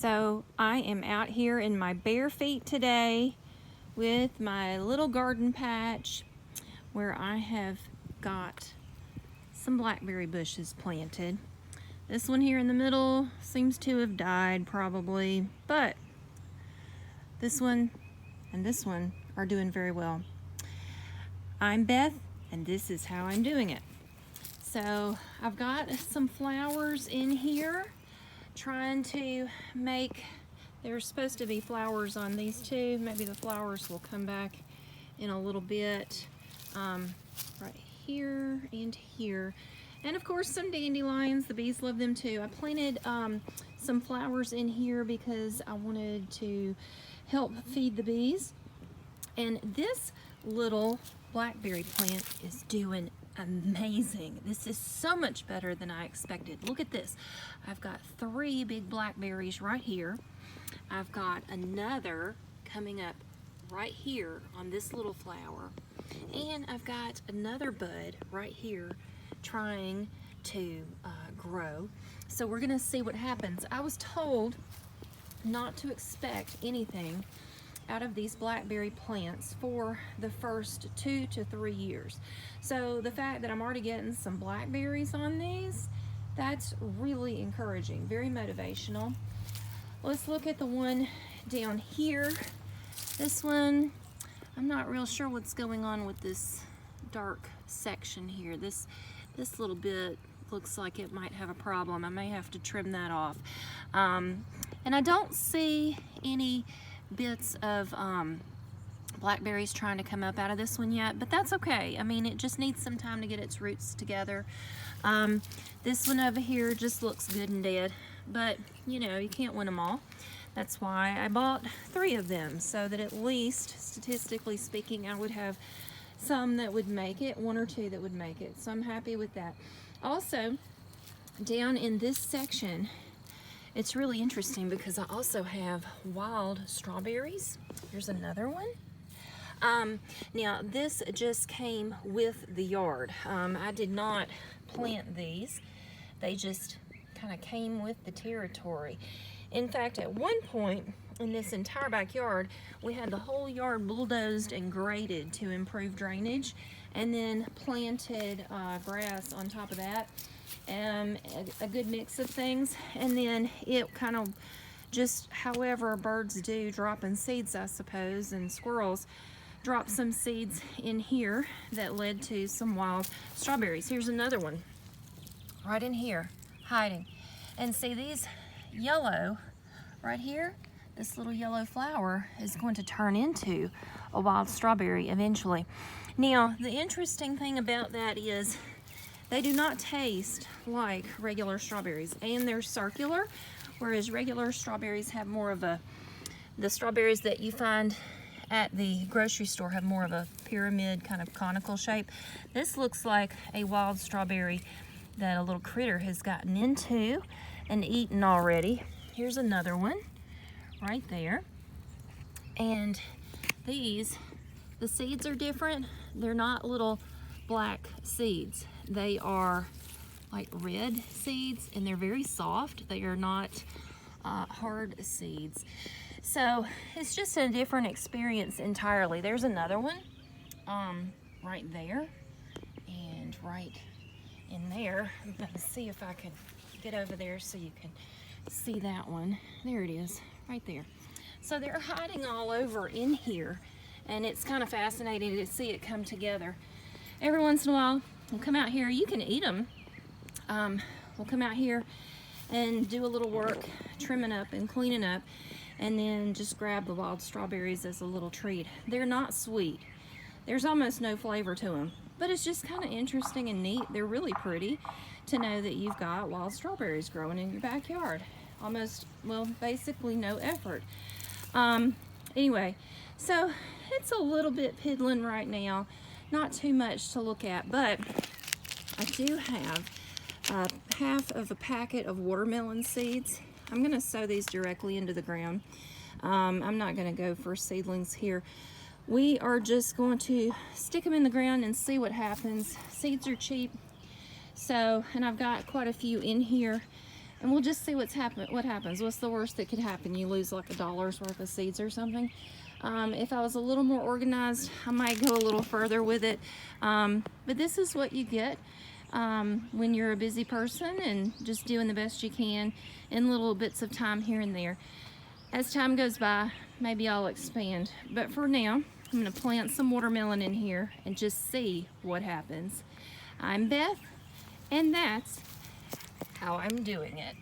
So I am out here in my bare feet today with my little garden patch where I have got some blackberry bushes planted. This one here in the middle seems to have died probably, but this one and this one are doing very well. I'm Beth, and this is how I'm doing it. So I've got some flowers in here, trying to make, there's supposed to be flowers on these too. Maybe the flowers will come back in a little bit, right here and here. And of course some dandelions, the bees love them too. I planted some flowers in here because I wanted to help feed the bees. And this little blackberry plant is doing amazing. This is so much better than I expected. Look at this. I've got 3 big blackberries right here. I've got another coming up right here on this little flower. And I've got another bud right here trying to grow. So we're gonna see what happens. I was told not to expect anything out of these blackberry plants for the first 2 to 3 years. So the fact that I'm already getting some blackberries on these, that's really encouraging, very motivational. Let's look at the one down here. This one, I'm not real sure what's going on with this dark section here. This little bit looks like it might have a problem. I may have to trim that off. And I don't see any bits of blackberries trying to come up out of this one yet, but that's okay. I mean, it just needs some time to get its roots together. This one over here just looks good and dead, but you know, you can't win them all. That's why I bought 3 of them, so that at least, statistically speaking, I would have some that would make it, 1 or 2 that would make it. So I'm happy with that. Also, down in this section, it's really interesting because I also have wild strawberries. Here's another one. Now this just came with the yard. I did not plant these. They just kind of came with the territory. In fact, at one point in this entire backyard, we had the whole yard bulldozed and graded to improve drainage, and then planted grass on top of that. A good mix of things, and then it kind of just, however birds do, dropping seeds, I suppose, and squirrels dropped some seeds in here that led to some wild strawberries. Here's another one right in here hiding, and see these yellow right here, this little yellow flower is going to turn into a wild strawberry eventually. Now the interesting thing about that is they do not taste like regular strawberries, and they're circular, whereas regular strawberries have more of a, the strawberries that you find at the grocery store have more of a pyramid kind of conical shape. This looks like a wild strawberry that a little critter has gotten into and eaten already. Here's another one right there. And these, the seeds are different. They're not little black seeds. They are like red seeds, and they're very soft. They are not hard seeds. So it's just a different experience entirely. There's another one right there, and right in there. I'm gonna see if I can get over there so you can see that one. There it is, right there. So they're hiding all over in here, and it's kind of fascinating to see it come together. Every once in a while, we'll come out here. You can eat them. We'll come out here and do a little work, trimming up and cleaning up, and then just grab the wild strawberries as a little treat. They're not sweet. There's almost no flavor to them, but it's just kind of interesting and neat. They're really pretty to know that you've got wild strawberries growing in your backyard. Almost, well, basically no effort. Anyway, so it's a little bit piddling right now. Not too much to look at, but I do have half of a packet of watermelon seeds. I'm going to sow these directly into the ground. I'm not going to go for seedlings here. We are just going to stick them in the ground and see what happens. Seeds are cheap, so, and I've got quite a few in here, and we'll just see what happens. What's the worst that could happen? You lose like $1's worth of seeds or something. If I was a little more organized, I might go a little further with it. But this is what you get when you're a busy person and just doing the best you can in little bits of time here and there. As time goes by, maybe I'll expand. But for now, I'm going to plant some watermelon in here and just see what happens. I'm Beth, and that's how I'm doing it.